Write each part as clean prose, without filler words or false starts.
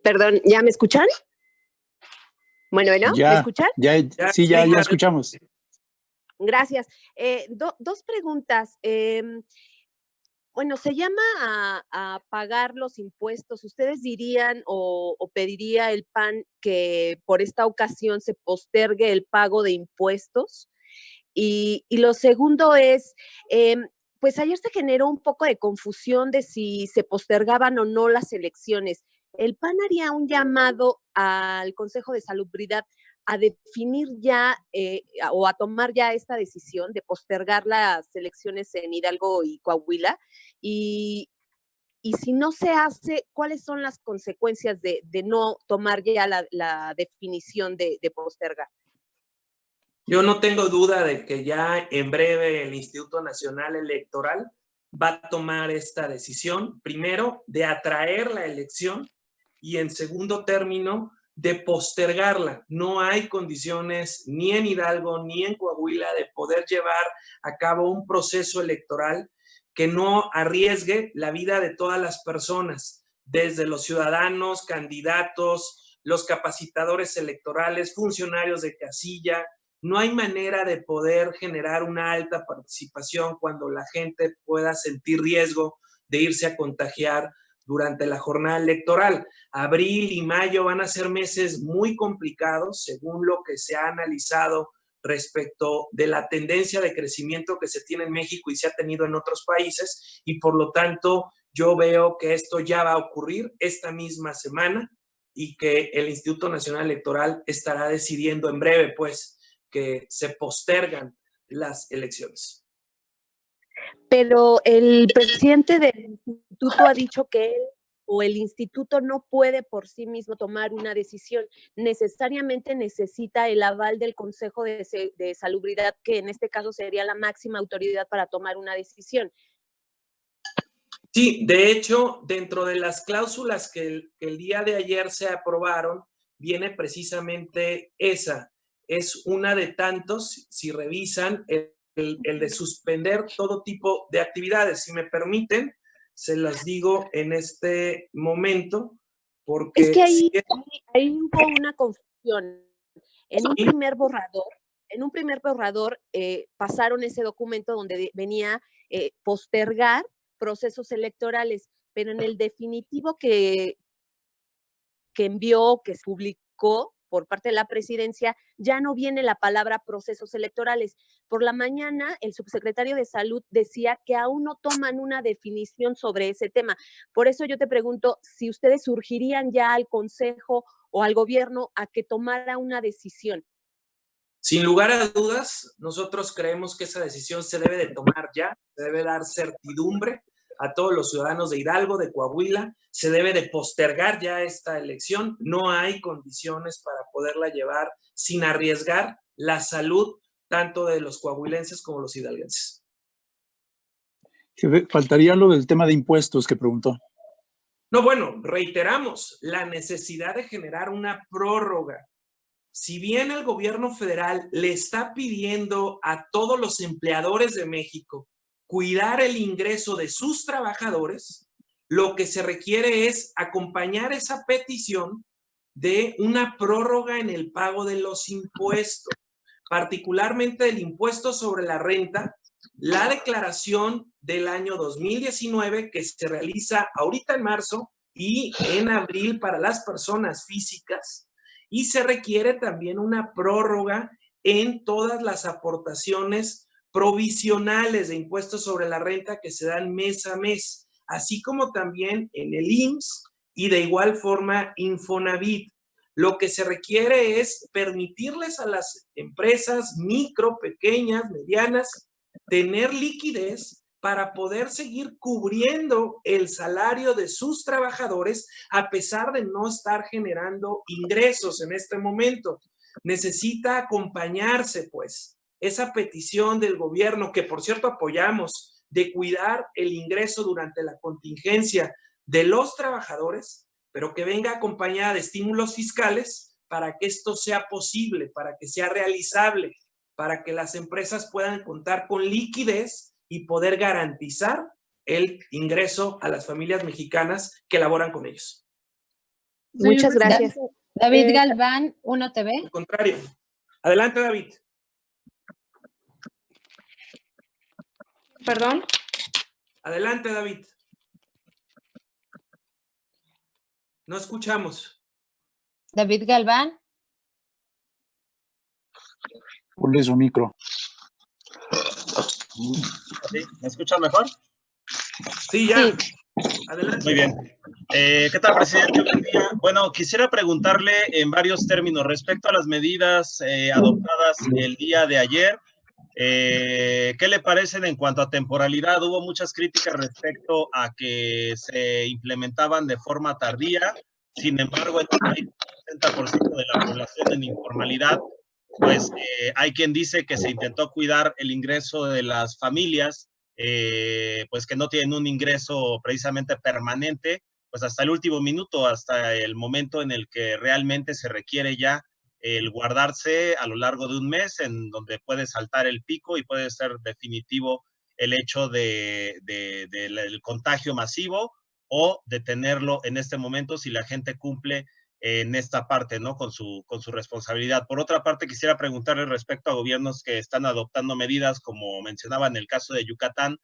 Perdón, ¿ya me escuchan? Bueno, ¿me Ya, escuchan? sí, ya escuchamos. Gracias. Dos preguntas. Bueno, se llama a pagar los impuestos. ¿Ustedes dirían o pediría el PAN que por esta ocasión se postergue el pago de impuestos? Y lo segundo es, pues ayer se generó un poco de confusión de si se postergaban o no las elecciones. ¿El PAN haría un llamado al Consejo de Salubridad a definir ya o a tomar ya esta decisión de postergar las elecciones en Hidalgo y Coahuila? Y, y si no se hace, ¿cuáles son las consecuencias de no tomar ya la definición de postergar? Yo no tengo duda de que ya en breve el Instituto Nacional Electoral va a tomar esta decisión, primero, de atraer la elección y en segundo término, de postergarla. No hay condiciones ni en Hidalgo ni en Coahuila de poder llevar a cabo un proceso electoral que no arriesgue la vida de todas las personas, desde los ciudadanos, candidatos, los capacitadores electorales, funcionarios de casilla. No hay manera de poder generar una alta participación cuando la gente pueda sentir riesgo de irse a contagiar durante la jornada electoral. Abril y mayo van a ser meses muy complicados, según lo que se ha analizado respecto de la tendencia de crecimiento que se tiene en México y se ha tenido en otros países, y por lo tanto yo veo que esto ya va a ocurrir esta misma semana y que el Instituto Nacional Electoral estará decidiendo en breve, pues, que se postergan las elecciones. Pero el presidente del instituto ha dicho que él o el instituto no puede por sí mismo tomar una decisión. Necesariamente necesita el aval del Consejo de Salubridad, que en este caso sería la máxima autoridad para tomar una decisión. Sí, de hecho, dentro de las cláusulas que el día de ayer se aprobaron, viene precisamente esa. Es una de tantos, si revisan, el de suspender todo tipo de actividades. Si me permiten, se las digo en este momento, porque... Es que ahí hubo una confusión. En un primer borrador pasaron ese documento donde venía postergar procesos electorales, pero en el definitivo que envió, que se publicó por parte de la presidencia, ya no viene la palabra procesos electorales. Por la mañana, el subsecretario de Salud decía que aún no toman una definición sobre ese tema. Por eso yo te pregunto si ustedes surgirían ya al Consejo o al gobierno a que tomara una decisión. Sin lugar a dudas, nosotros creemos que esa decisión se debe de tomar ya, se debe dar certidumbre a todos los ciudadanos de Hidalgo, de Coahuila, se debe de postergar ya esta elección. No hay condiciones para poderla llevar sin arriesgar la salud tanto de los coahuilenses como los hidalguenses. Faltaría lo del tema de impuestos que preguntó. No, bueno, reiteramos la necesidad de generar una prórroga. Si bien el gobierno federal le está pidiendo a todos los empleadores de México cuidar el ingreso de sus trabajadores, lo que se requiere es acompañar esa petición de una prórroga en el pago de los impuestos, particularmente del impuesto sobre la renta, la declaración del año 2019 que se realiza ahorita en marzo y en abril para las personas físicas. Y se requiere también una prórroga en todas las aportaciones provisionales de impuestos sobre la renta que se dan mes a mes, así como también en el IMSS y de igual forma Infonavit. Lo que se requiere es permitirles a las empresas micro, pequeñas, medianas, tener liquidez para poder seguir cubriendo el salario de sus trabajadores a pesar de no estar generando ingresos en este momento. Necesita acompañarse, pues, esa petición del gobierno, que por cierto apoyamos, de cuidar el ingreso durante la contingencia de los trabajadores, pero que venga acompañada de estímulos fiscales para que esto sea posible, para que sea realizable, para que las empresas puedan contar con liquidez y poder garantizar el ingreso a las familias mexicanas que laboran con ellos. Muchas gracias. David Galván, 1TV. Al contrario. Adelante, David. ¿Perdón? Adelante, David. No escuchamos. David Galván. Ponle su micro. ¿Sí? ¿Me escuchan mejor? Sí, ya. Sí. Adelante. Muy bien. ¿Qué tal, presidente? Buen día. Bueno, quisiera preguntarle en varios términos respecto a las medidas adoptadas el día de ayer. ¿Qué le parecen en cuanto a temporalidad? Hubo muchas críticas respecto a que se implementaban de forma tardía. Sin embargo, en un país con 60% de la población en informalidad, pues hay quien dice que se intentó cuidar el ingreso de las familias, pues que no tienen un ingreso precisamente permanente, pues hasta el último minuto, hasta el momento en el que realmente se requiere ya el guardarse a lo largo de un mes, en donde puede saltar el pico y puede ser definitivo el hecho del contagio masivo o detenerlo en este momento si la gente cumple en esta parte, ¿no? Con su responsabilidad. Por otra parte, quisiera preguntarle respecto a gobiernos que están adoptando medidas, como mencionaba en el caso de Yucatán,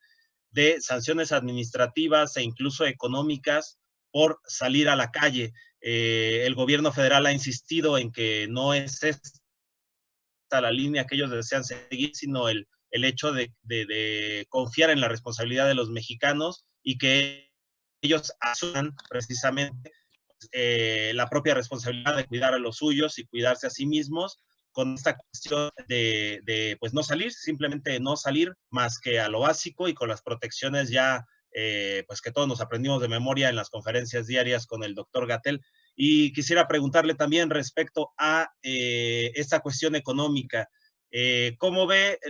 de sanciones administrativas e incluso económicas por salir a la calle. El gobierno federal ha insistido en que no es esta la línea que ellos desean seguir, sino el hecho de confiar en la responsabilidad de los mexicanos y que ellos asuman precisamente la propia responsabilidad de cuidar a los suyos y cuidarse a sí mismos, con esta cuestión de pues no salir, simplemente no salir más que a lo básico y con las protecciones ya pues que todos nos aprendimos de memoria en las conferencias diarias con el doctor Gatell. Y quisiera preguntarle también respecto a esta cuestión económica. ¿Cómo ve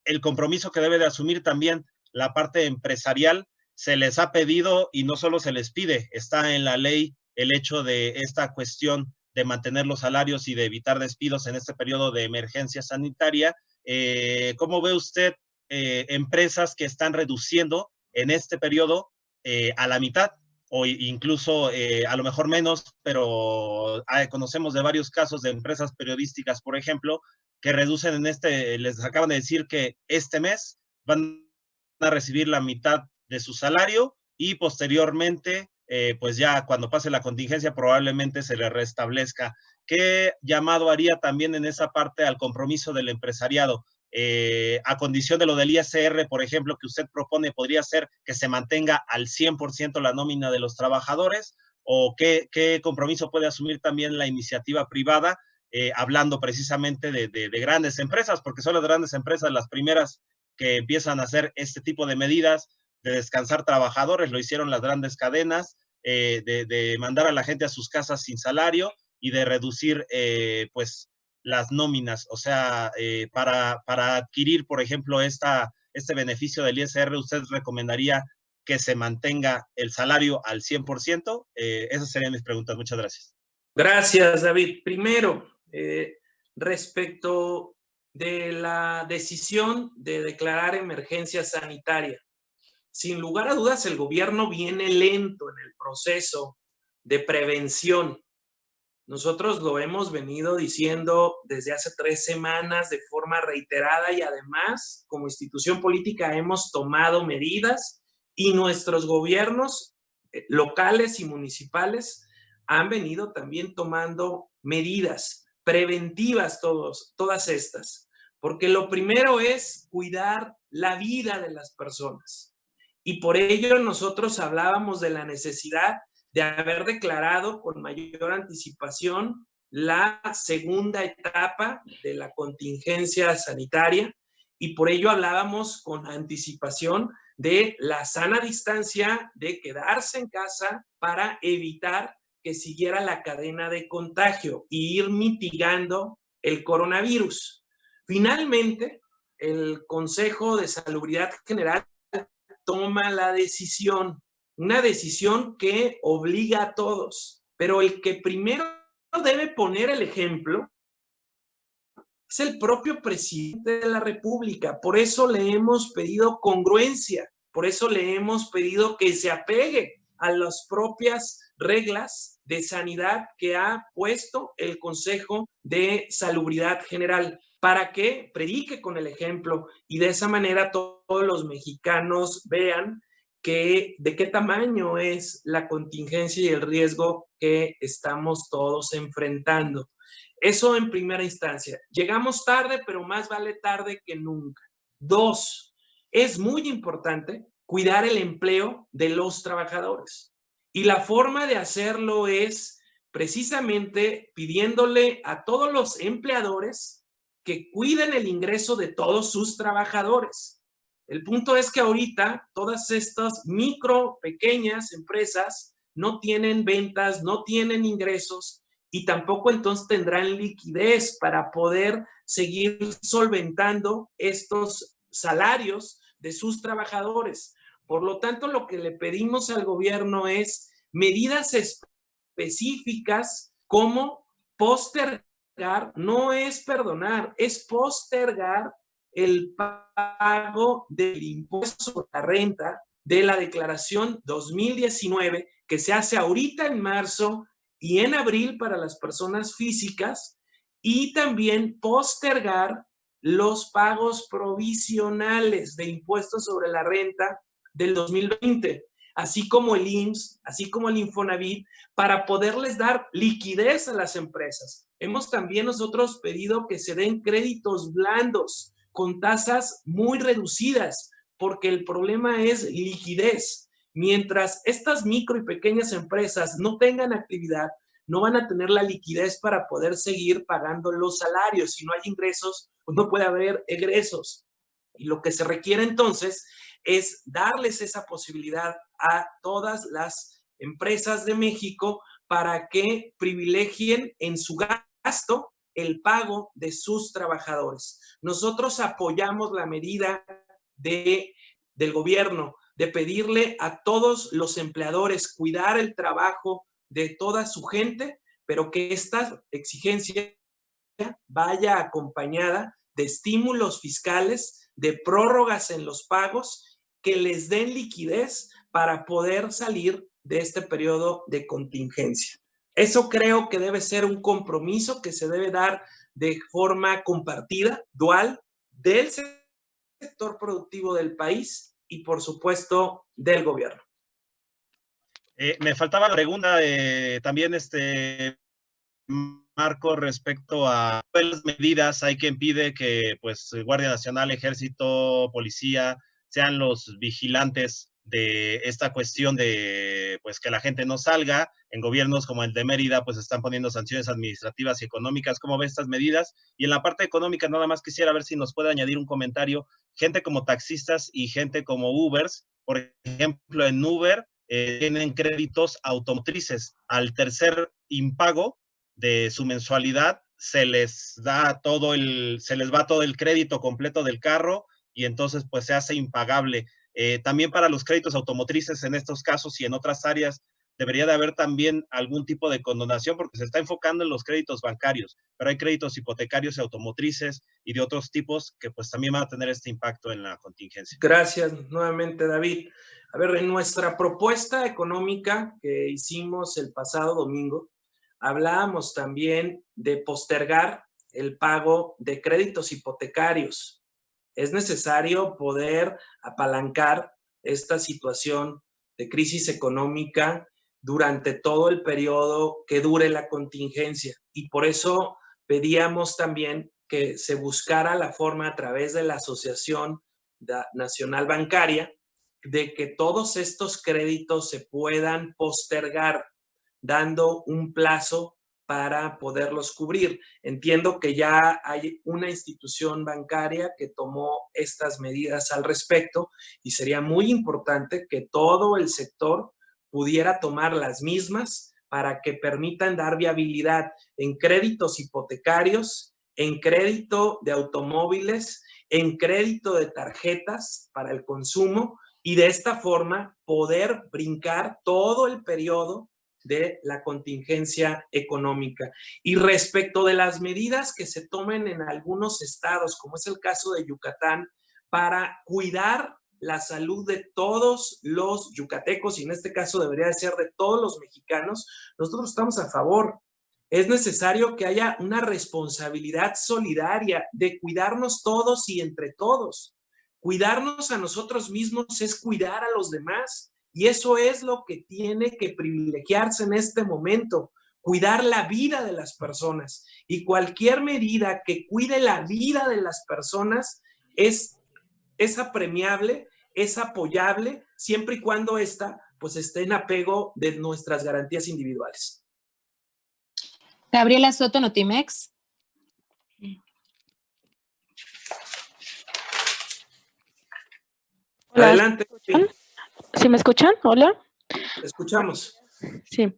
el compromiso que debe de asumir también la parte empresarial? Se les ha pedido y no solo se les pide, está en la ley el hecho de esta cuestión de mantener los salarios y de evitar despidos en este periodo de emergencia sanitaria. ¿Cómo ve usted empresas que están reduciendo en este periodo a la mitad o incluso a lo mejor menos, pero conocemos de varios casos de empresas periodísticas, por ejemplo, que reducen les acaban de decir que este mes van a recibir la mitad de su salario y posteriormente, pues ya cuando pase la contingencia probablemente se le restablezca. ¿Qué llamado haría también en esa parte al compromiso del empresariado? A condición de lo del ISR, por ejemplo, que usted propone, podría ser que se mantenga al 100% la nómina de los trabajadores, o qué compromiso puede asumir también la iniciativa privada, hablando precisamente de grandes empresas, porque son las grandes empresas las primeras que empiezan a hacer este tipo de medidas, de descansar trabajadores, lo hicieron las grandes cadenas, de mandar a la gente a sus casas sin salario y de reducir, pues, las nóminas. O sea, para adquirir, por ejemplo, este beneficio del ISR, ¿usted recomendaría que se mantenga el salario al 100%? Esas serían mis preguntas. Muchas gracias. Gracias, David. Primero, respecto de la decisión de declarar emergencia sanitaria. Sin lugar a dudas, el gobierno viene lento en el proceso de prevención. Nosotros lo hemos venido diciendo desde hace 3 semanas de forma reiterada y además, como institución política, hemos tomado medidas y nuestros gobiernos locales y municipales han venido también tomando medidas preventivas, todas estas, porque lo primero es cuidar la vida de las personas. Y por ello nosotros hablábamos de la necesidad de haber declarado con mayor anticipación la segunda etapa de la contingencia sanitaria y por ello hablábamos con anticipación de la sana distancia, de quedarse en casa para evitar que siguiera la cadena de contagio y ir mitigando el coronavirus. Finalmente, el Consejo de Salubridad General toma la decisión, una decisión que obliga a todos, pero el que primero debe poner el ejemplo es el propio presidente de la República. Por eso le hemos pedido congruencia, por eso le hemos pedido que se apegue a las propias reglas de sanidad que ha puesto el Consejo de Salubridad General para que predique con el ejemplo y de esa manera todos los mexicanos vean de qué tamaño es la contingencia y el riesgo que estamos todos enfrentando. Eso en primera instancia. Llegamos tarde, pero más vale tarde que nunca. 2, es muy importante cuidar el empleo de los trabajadores. Y la forma de hacerlo es precisamente pidiéndole a todos los empleadores que cuiden el ingreso de todos sus trabajadores. El punto es que ahorita todas estas pequeñas empresas no tienen ventas, no tienen ingresos y tampoco entonces tendrán liquidez para poder seguir solventando estos salarios de sus trabajadores. Por lo tanto, lo que le pedimos al gobierno es medidas específicas como postergar, no es perdonar, es postergar el pago del impuesto sobre la renta de la declaración 2019 que se hace ahorita en marzo y en abril para las personas físicas, y también postergar los pagos provisionales de impuestos sobre la renta del 2020, así como el IMSS, así como el Infonavit, para poderles dar liquidez a las empresas. Hemos también nosotros pedido que se den créditos blandos con tasas muy reducidas, porque el problema es liquidez. Mientras estas micro y pequeñas empresas no tengan actividad, no van a tener la liquidez para poder seguir pagando los salarios. Si no hay ingresos, pues no puede haber egresos. Y lo que se requiere entonces es darles esa posibilidad a todas las empresas de México para que privilegien en su gasto el pago de sus trabajadores. Nosotros apoyamos la medida del gobierno de pedirle a todos los empleadores cuidar el trabajo de toda su gente, pero que esta exigencia vaya acompañada de estímulos fiscales, de prórrogas en los pagos que les den liquidez para poder salir de este periodo de contingencia. Eso creo que debe ser un compromiso que se debe dar de forma compartida, dual, del sector productivo del país y, por supuesto, del gobierno. Me faltaba la pregunta también, Marco, respecto a las medidas hay que impide que, pues, Guardia Nacional, Ejército, Policía sean los vigilantes de esta cuestión de, pues, que la gente no salga. En gobiernos como el de Mérida, pues, están poniendo sanciones administrativas y económicas. ¿Cómo ves estas medidas? Y en la parte económica, nada más quisiera ver si nos puede añadir un comentario. Gente como taxistas y gente como Ubers, por ejemplo, en Uber, tienen créditos automotrices. Al tercer impago de su mensualidad, se les va todo el crédito completo del carro y entonces pues se hace impagable. También para los créditos automotrices en estos casos y en otras áreas debería de haber también algún tipo de condonación porque se está enfocando en los créditos bancarios, pero hay créditos hipotecarios y automotrices y de otros tipos que pues también van a tener este impacto en la contingencia. Gracias nuevamente, David. A ver, en nuestra propuesta económica que hicimos el pasado domingo, hablábamos también de postergar el pago de créditos hipotecarios. Es necesario poder apalancar esta situación de crisis económica durante todo el periodo que dure la contingencia. Y por eso pedíamos también que se buscara la forma a través de la Asociación Nacional Bancaria de que todos estos créditos se puedan postergar, dando un plazo para poderlos cubrir. Entiendo que ya hay una institución bancaria que tomó estas medidas al respecto y sería muy importante que todo el sector pudiera tomar las mismas para que permitan dar viabilidad en créditos hipotecarios, en crédito de automóviles, en crédito de tarjetas para el consumo y de esta forma poder brincar todo el periodo de la contingencia económica. Y respecto de las medidas que se tomen en algunos estados, como es el caso de Yucatán, para cuidar la salud de todos los yucatecos, y en este caso debería de ser de todos los mexicanos, nosotros estamos a favor. Es necesario que haya una responsabilidad solidaria de cuidarnos todos y entre todos. Cuidarnos a nosotros mismos es cuidar a los demás, y eso es lo que tiene que privilegiarse en este momento, cuidar la vida de las personas. Y cualquier medida que cuide la vida de las personas es apremiable, es apoyable, siempre y cuando esta pues esté en apego de nuestras garantías individuales. Gabriela Soto, Notimex. Hola, Adelante. ¿sí me escuchan? Hola. Te escuchamos. Sí.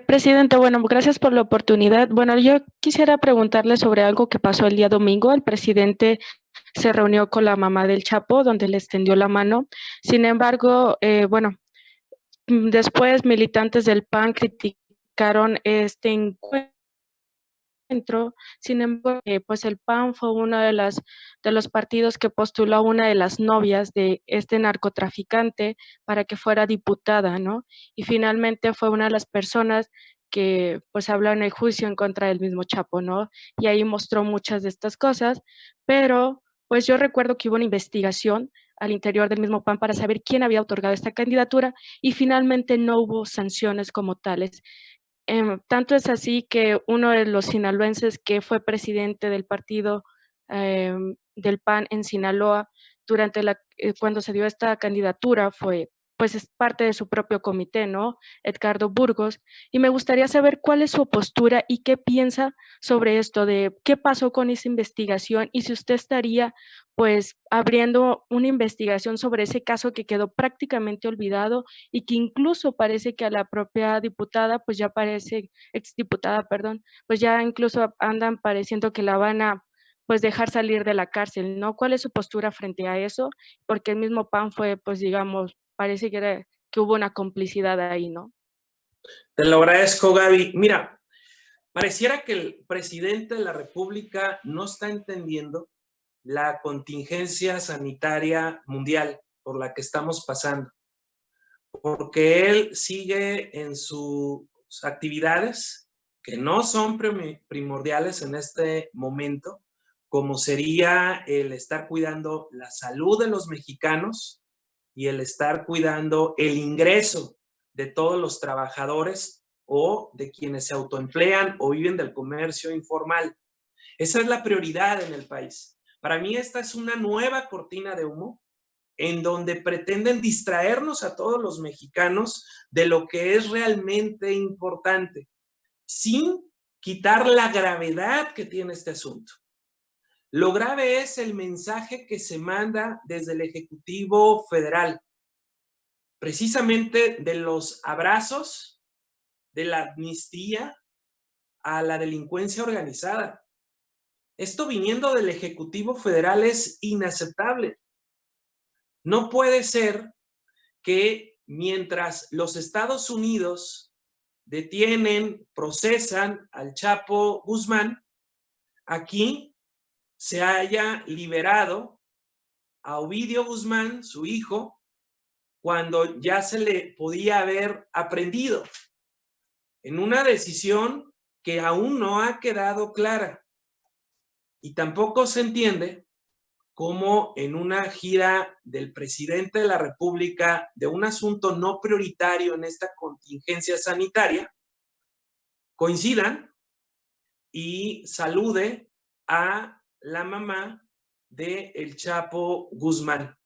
Presidente, bueno, gracias por la oportunidad. Bueno, yo quisiera preguntarle sobre algo que pasó el día domingo. El presidente se reunió con la mamá del Chapo, donde le extendió la mano. Sin embargo, bueno, después militantes del PAN criticaron este encuentro. Sin embargo, pues el PAN fue uno de los partidos que postuló a una de las novias de este narcotraficante para que fuera diputada, ¿no? Y finalmente fue una de las personas que pues habló en el juicio en contra del mismo Chapo, ¿no? Y ahí mostró muchas de estas cosas, pero pues yo recuerdo que hubo una investigación al interior del mismo PAN para saber quién había otorgado esta candidatura y finalmente no hubo sanciones como tales. Tanto es así que uno de los sinaloenses que fue presidente del partido del PAN en Sinaloa durante cuando se dio esta candidatura fue, pues es parte de su propio comité, ¿no? Edgardo Burgos. Y me gustaría saber cuál es su postura y qué piensa sobre esto, de qué pasó con esa investigación y si usted estaría pues abriendo una investigación sobre ese caso que quedó prácticamente olvidado y que incluso parece que a la propia diputada, pues ya parece, exdiputada, perdón, pues ya incluso andan pareciendo que la van a pues dejar salir de la cárcel, ¿no? ¿Cuál es su postura frente a eso? Porque el mismo PAN fue, pues digamos, parece que hubo una complicidad ahí, ¿no? Te lo agradezco, Gaby. Mira, pareciera que el presidente de la República no está entendiendo la contingencia sanitaria mundial por la que estamos pasando, porque él sigue en sus actividades que no son primordiales en este momento, como sería el estar cuidando la salud de los mexicanos y el estar cuidando el ingreso de todos los trabajadores o de quienes se autoemplean o viven del comercio informal. Esa es la prioridad en el país. Para mí esta es una nueva cortina de humo en donde pretenden distraernos a todos los mexicanos de lo que es realmente importante, sin quitar la gravedad que tiene este asunto. Lo grave es el mensaje que se manda desde el Ejecutivo Federal, precisamente de los abrazos, de la amnistía a la delincuencia organizada. Esto viniendo del Ejecutivo Federal es inaceptable. No puede ser que mientras los Estados Unidos detienen, procesan al Chapo Guzmán, aquí se haya liberado a Ovidio Guzmán, su hijo, cuando ya se le podía haber aprehendido, en una decisión que aún no ha quedado clara. Y tampoco se entiende cómo en una gira del presidente de la República de un asunto no prioritario en esta contingencia sanitaria, coincidan y salude a la mamá de el Chapo Guzmán.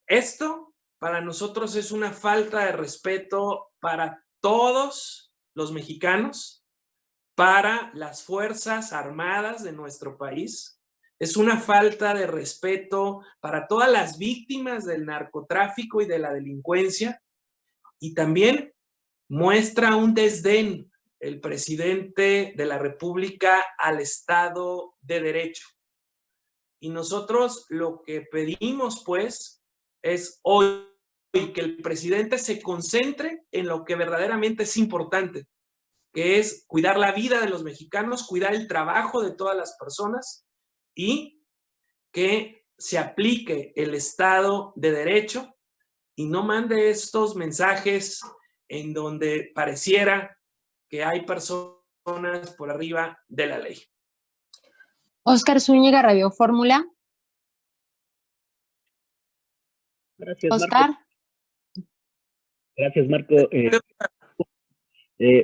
Esto para nosotros es una falta de respeto para todos los mexicanos, para las Fuerzas Armadas de nuestro país. Es una falta de respeto para todas las víctimas del narcotráfico y de la delincuencia, y también muestra un desdén el presidente de la República al Estado de Derecho. Y nosotros lo que pedimos, pues, es hoy que el presidente se concentre en lo que verdaderamente es importante, que es cuidar la vida de los mexicanos, cuidar el trabajo de todas las personas y que se aplique el Estado de Derecho y no mande estos mensajes en donde pareciera que hay personas por arriba de la ley. Oscar Zúñiga, Radio Fórmula. Gracias, Oscar. Marco. Gracias, Marco.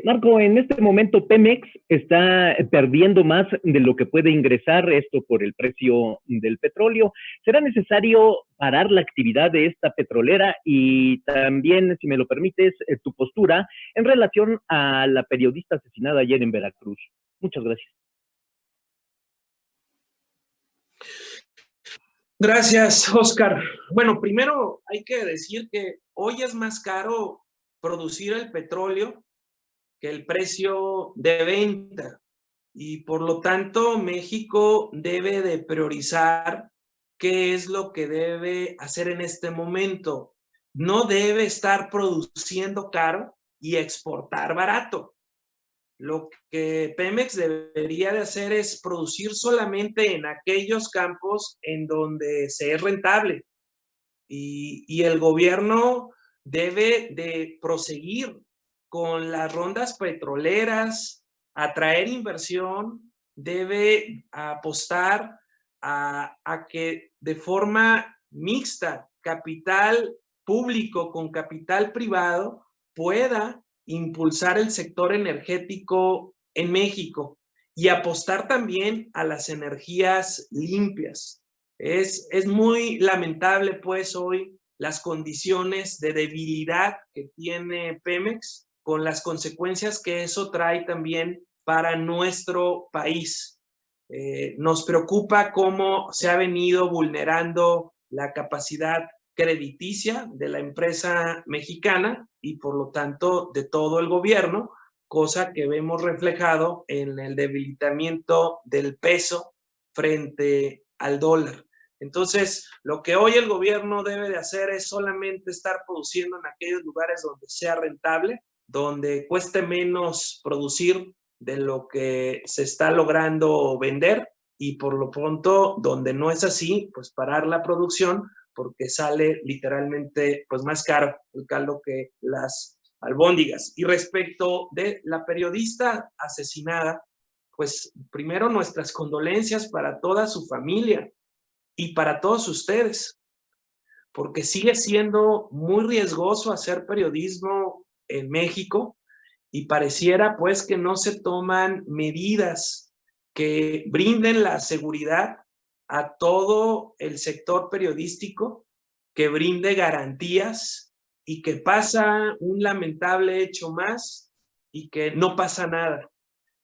Marco, en este momento Pemex está perdiendo más de lo que puede ingresar, esto por el precio del petróleo. ¿Será necesario parar la actividad de esta petrolera? Y también, si me lo permites, tu postura en relación a la periodista asesinada ayer en Veracruz. Muchas gracias. Gracias, Oscar. Bueno, primero hay que decir que hoy es más caro producir el petróleo que el precio de venta, y por lo tanto México debe de priorizar qué es lo que debe hacer en este momento. No debe estar produciendo caro y exportar barato. Lo que Pemex debería de hacer es producir solamente en aquellos campos en donde se es rentable, y el gobierno debe de proseguir con las rondas petroleras, atraer inversión, debe apostar a que de forma mixta, capital público con capital privado, pueda impulsar el sector energético en México y apostar también a las energías limpias. Es muy lamentable, pues, hoy las condiciones de debilidad que tiene Pemex, con las consecuencias que eso trae también para nuestro país. Nos preocupa cómo se ha venido vulnerando la capacidad crediticia de la empresa mexicana y por lo tanto de todo el gobierno, cosa que vemos reflejado en el debilitamiento del peso frente al dólar. Entonces, lo que hoy el gobierno debe de hacer es solamente estar produciendo en aquellos lugares donde sea rentable, donde cueste menos producir de lo que se está logrando vender, y por lo pronto, donde no es así, pues parar la producción, porque sale literalmente pues más caro el caldo que las albóndigas. Y respecto de la periodista asesinada, pues primero nuestras condolencias para toda su familia y para todos ustedes, porque sigue siendo muy riesgoso hacer periodismo en México y pareciera pues que no se toman medidas que brinden la seguridad a todo el sector periodístico, que brinde garantías, y que pasa un lamentable hecho más y que no pasa nada,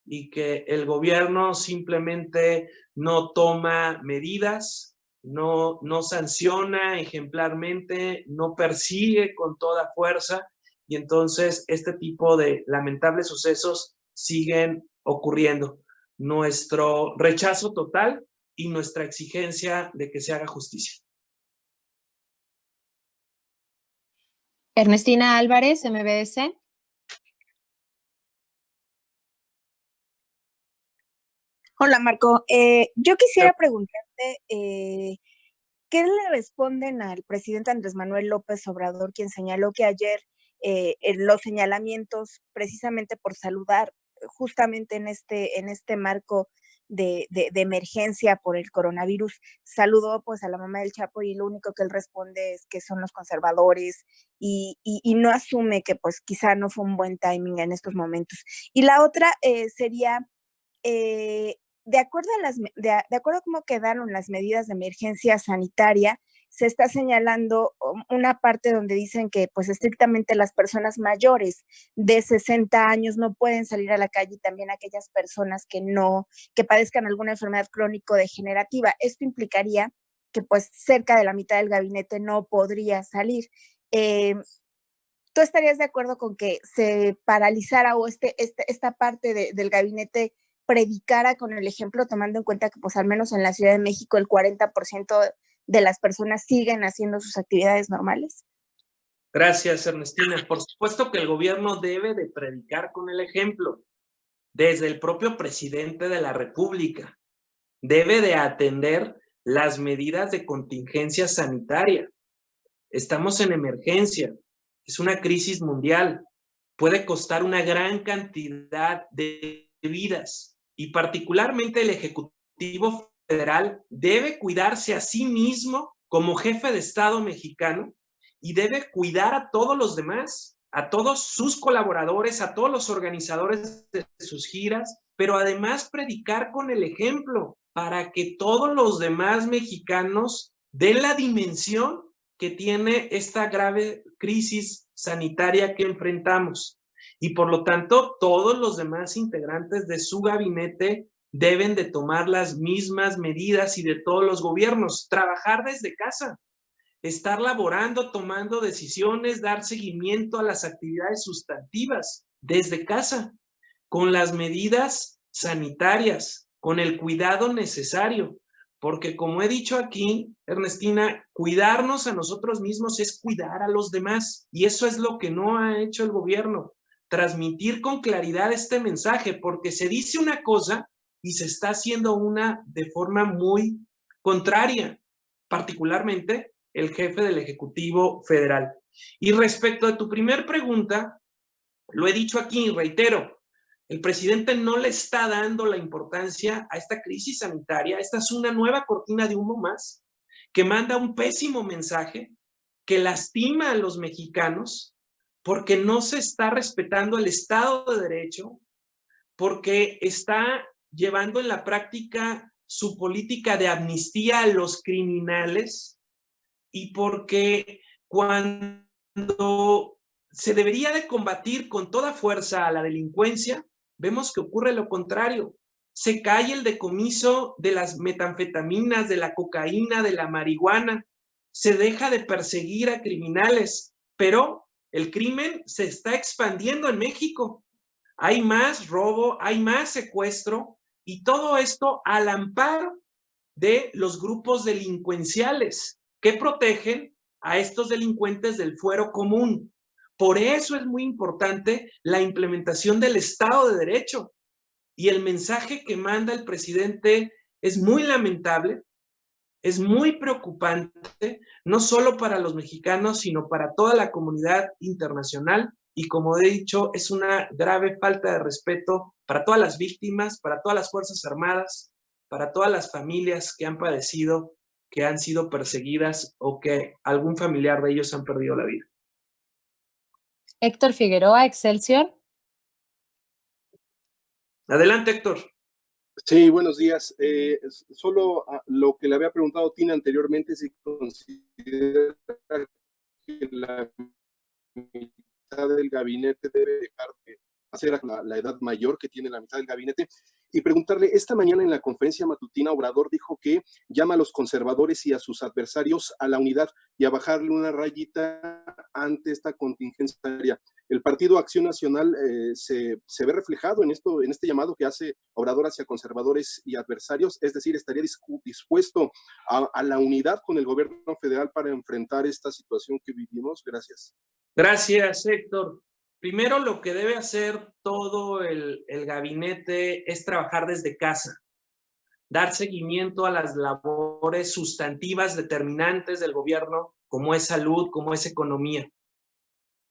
y que el gobierno simplemente no toma medidas, no sanciona ejemplarmente, no persigue con toda fuerza, y entonces este tipo de lamentables sucesos siguen ocurriendo. Nuestro rechazo total y nuestra exigencia de que se haga justicia. Ernestina Álvarez, MBS. Hola, Marco. Yo quisiera preguntarte, ¿qué le responden al presidente Andrés Manuel López Obrador, quien señaló que ayer los señalamientos, precisamente por saludar justamente en este marco de emergencia por el coronavirus, saludó pues a la mamá del Chapo, y lo único que él responde es que son los conservadores y no asume que pues quizá no fue un buen timing en estos momentos? Y la otra sería, de acuerdo a cómo quedaron las medidas de emergencia sanitaria, se está señalando una parte donde dicen que pues estrictamente las personas mayores de 60 años no pueden salir a la calle, y también aquellas personas que padezcan alguna enfermedad crónico-degenerativa. Esto implicaría que pues cerca de la mitad del gabinete no podría salir. ¿Tú estarías de acuerdo con que se paralizara o esta parte del gabinete predicara con el ejemplo, tomando en cuenta que pues al menos en la Ciudad de México el 40% de las personas siguen haciendo sus actividades normales? Gracias, Ernestina. Por supuesto que el gobierno debe de predicar con el ejemplo. Desde el propio presidente de la República debe de atender las medidas de contingencia sanitaria. Estamos en emergencia, es una crisis mundial, puede costar una gran cantidad de vidas y particularmente el Ejecutivo Federal debe cuidarse a sí mismo como jefe de Estado mexicano y debe cuidar a todos los demás, a todos sus colaboradores, a todos los organizadores de sus giras, pero además predicar con el ejemplo para que todos los demás mexicanos den la dimensión que tiene esta grave crisis sanitaria que enfrentamos. Y por lo tanto, todos los demás integrantes de su gabinete deben de tomar las mismas medidas y de todos los gobiernos, trabajar desde casa, estar laborando, tomando decisiones, dar seguimiento a las actividades sustantivas desde casa, con las medidas sanitarias, con el cuidado necesario. Porque como he dicho aquí, Ernestina, cuidarnos a nosotros mismos es cuidar a los demás. Y eso es lo que no ha hecho el gobierno. Transmitir con claridad este mensaje, porque se dice una cosa y se está haciendo una de forma muy contraria, particularmente el jefe del Ejecutivo Federal. Y respecto a tu primer pregunta, lo he dicho aquí y reitero, el presidente no le está dando la importancia a esta crisis sanitaria. Esta es una nueva cortina de humo más que manda un pésimo mensaje, que lastima a los mexicanos porque no se está respetando el Estado de Derecho, porque está llevando en la práctica su política de amnistía a los criminales y porque cuando se debería de combatir con toda fuerza a la delincuencia, vemos que ocurre lo contrario. Se cae el decomiso de las metanfetaminas, de la cocaína, de la marihuana. Se deja de perseguir a criminales, pero el crimen se está expandiendo en México. Hay más robo, hay más secuestro y todo esto al amparo de los grupos delincuenciales que protegen a estos delincuentes del fuero común. Por eso es muy importante la implementación del Estado de Derecho. Y el mensaje que manda el presidente es muy lamentable, es muy preocupante, no solo para los mexicanos, sino para toda la comunidad internacional. Y como he dicho, es una grave falta de respeto para todas las víctimas, para todas las Fuerzas Armadas, para todas las familias que han padecido, que han sido perseguidas o que algún familiar de ellos han perdido la vida. Héctor Figueroa, Excelsior. Adelante, Héctor. Sí, buenos días. Solo lo que le había preguntado Tina anteriormente, si considera que la mitad del gabinete debe dejar de hacer la edad mayor que tiene la mitad del gabinete, y preguntarle, esta mañana en la conferencia matutina Obrador dijo que llama a los conservadores y a sus adversarios a la unidad y a bajarle una rayita ante esta contingencia. El Partido Acción Nacional se ve reflejado en este llamado que hace Obrador hacia conservadores y adversarios, es decir, estaría dispuesto a la unidad con el gobierno federal para enfrentar esta situación que vivimos. Gracias. Gracias, Héctor. Primero, lo que debe hacer todo el gabinete es trabajar desde casa, dar seguimiento a las labores sustantivas determinantes del gobierno, como es salud, como es economía.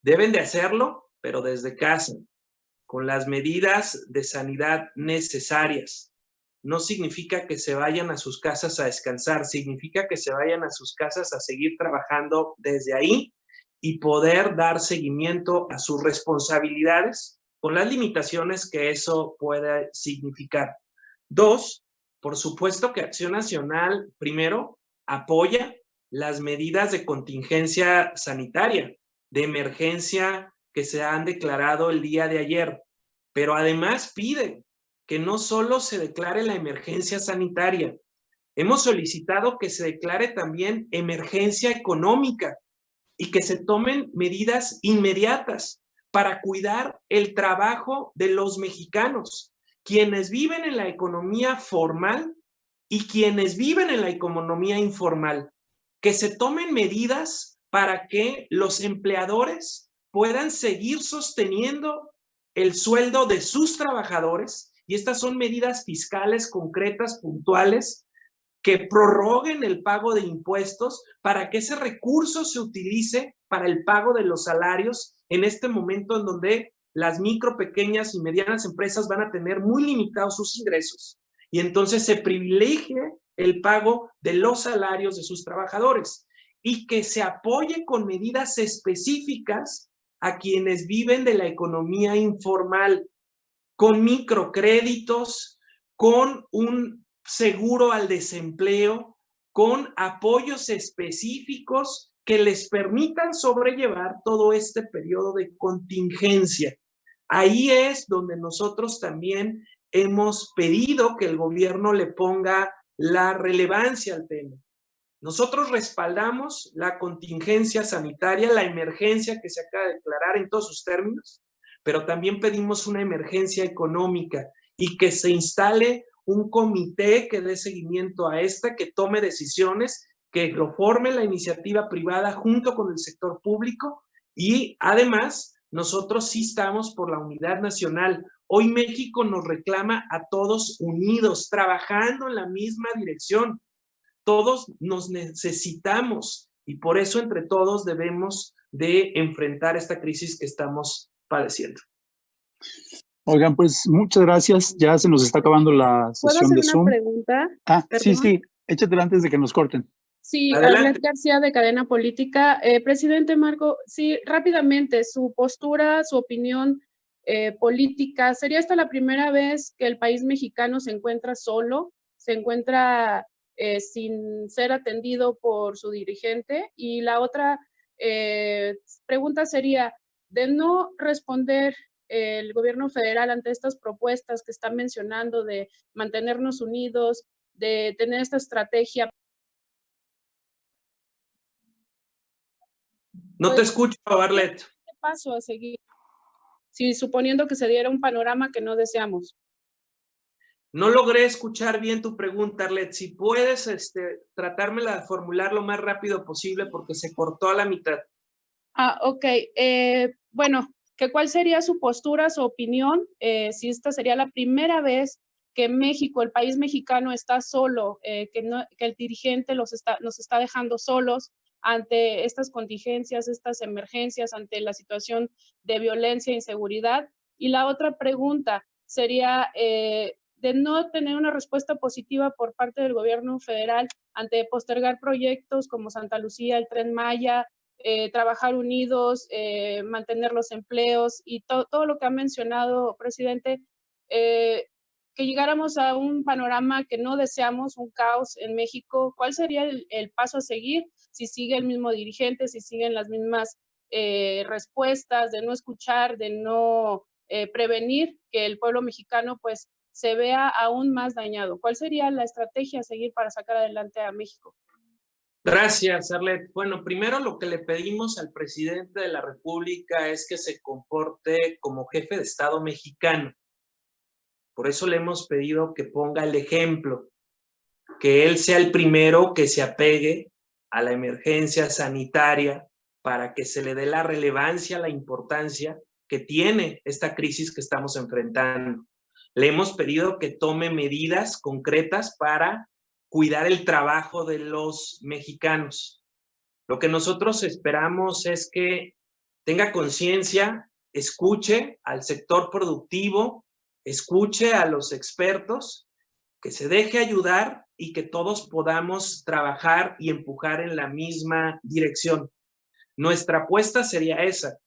Deben de hacerlo, pero desde casa, con las medidas de sanidad necesarias. No significa que se vayan a sus casas a descansar, significa que se vayan a sus casas a seguir trabajando desde ahí y poder dar seguimiento a sus responsabilidades con las limitaciones que eso puede significar. Dos, por supuesto que Acción Nacional, primero, apoya las medidas de contingencia sanitaria, de emergencia que se han declarado el día de ayer, pero además pide que no solo se declare la emergencia sanitaria, hemos solicitado que se declare también emergencia económica y que se tomen medidas inmediatas para cuidar el trabajo de los mexicanos, quienes viven en la economía formal y quienes viven en la economía informal, que se tomen medidas para que los empleadores puedan seguir sosteniendo el sueldo de sus trabajadores, y estas son medidas fiscales concretas, puntuales, que prorroguen el pago de impuestos para que ese recurso se utilice para el pago de los salarios en este momento en donde las micro, pequeñas y medianas empresas van a tener muy limitados sus ingresos y entonces se privilegie el pago de los salarios de sus trabajadores y que se apoye con medidas específicas a quienes viven de la economía informal, con microcréditos, con un seguro al desempleo, con apoyos específicos que les permitan sobrellevar todo este periodo de contingencia. Ahí es donde nosotros también hemos pedido que el gobierno le ponga la relevancia al tema. Nosotros respaldamos la contingencia sanitaria, la emergencia que se acaba de declarar en todos sus términos, pero también pedimos una emergencia económica y que se instale un comité que dé seguimiento a esta, que tome decisiones, que lo forme la iniciativa privada junto con el sector público y además nosotros sí estamos por la unidad nacional. Hoy México nos reclama a todos unidos, trabajando en la misma dirección. Todos nos necesitamos y por eso entre todos debemos de enfrentar esta crisis que estamos padeciendo. Oigan, pues muchas gracias. Ya se nos está acabando la sesión de Zoom. ¿Puedo hacer una pregunta? Sí, échatela antes de que nos corten. Sí, Adelante. Arlet García de Cadena Política. Presidente Marco, sí, rápidamente, su postura, su opinión política. ¿Sería esta la primera vez que el país mexicano se encuentra solo, se encuentra sin ser atendido por su dirigente? Y la otra pregunta sería, de no responder el gobierno federal ante estas propuestas que están mencionando de mantenernos unidos, de tener esta estrategia. No te escucho, Arlet. ¿Qué paso a seguir? Si suponiendo que se diera un panorama que no deseamos. No logré escuchar bien tu pregunta, Arlet. Si puedes tratármela de formular lo más rápido posible porque se cortó a la mitad. Ok. Bueno, ¿cuál sería su postura, su opinión? Si esta sería la primera vez que México, el país mexicano, está solo, que el dirigente nos está dejando solos ante estas contingencias, estas emergencias, ante la situación de violencia e inseguridad. Y la otra pregunta sería de no tener una respuesta positiva por parte del gobierno federal ante postergar proyectos como Santa Lucía, el Tren Maya, trabajar unidos, mantener los empleos y todo lo que ha mencionado, presidente, que llegáramos a un panorama que no deseamos, un caos en México. ¿Cuál sería el paso a seguir si sigue el mismo dirigente, si siguen las mismas respuestas de no escuchar, de no prevenir que el pueblo mexicano pues se vea aún más dañado? ¿Cuál sería la estrategia a seguir para sacar adelante a México? Gracias, Arlet. Bueno, primero lo que le pedimos al presidente de la República es que se comporte como jefe de Estado mexicano. Por eso le hemos pedido que ponga el ejemplo, que él sea el primero que se apegue a la emergencia sanitaria para que se le dé la relevancia, la importancia que tiene esta crisis que estamos enfrentando. Le hemos pedido que tome medidas concretas para cuidar el trabajo de los mexicanos. Lo que nosotros esperamos es que tenga conciencia, escuche al sector productivo, escuche a los expertos, que se deje ayudar y que todos podamos trabajar y empujar en la misma dirección. Nuestra apuesta sería esa,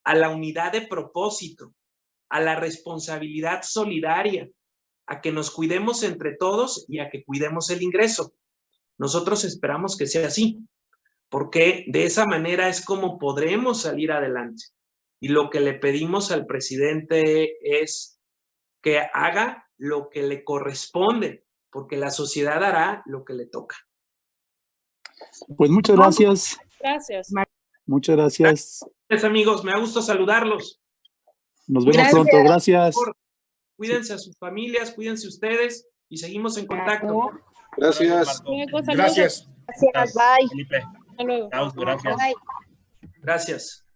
a la unidad de propósito, a la responsabilidad solidaria, a que nos cuidemos entre todos y a que cuidemos el ingreso. Nosotros esperamos que sea así, porque de esa manera es como podremos salir adelante. Y lo que le pedimos al presidente es que haga lo que le corresponde, porque la sociedad hará lo que le toca. Pues muchas gracias. Gracias. Muchas gracias. Gracias, amigos. Me da gusto saludarlos. Nos vemos pronto. Gracias. Cuídense a sus familias, cuídense ustedes y seguimos en contacto. Gracias. Gracias. Gracias, bye. Felipe. Hasta luego. Gracias. Gracias.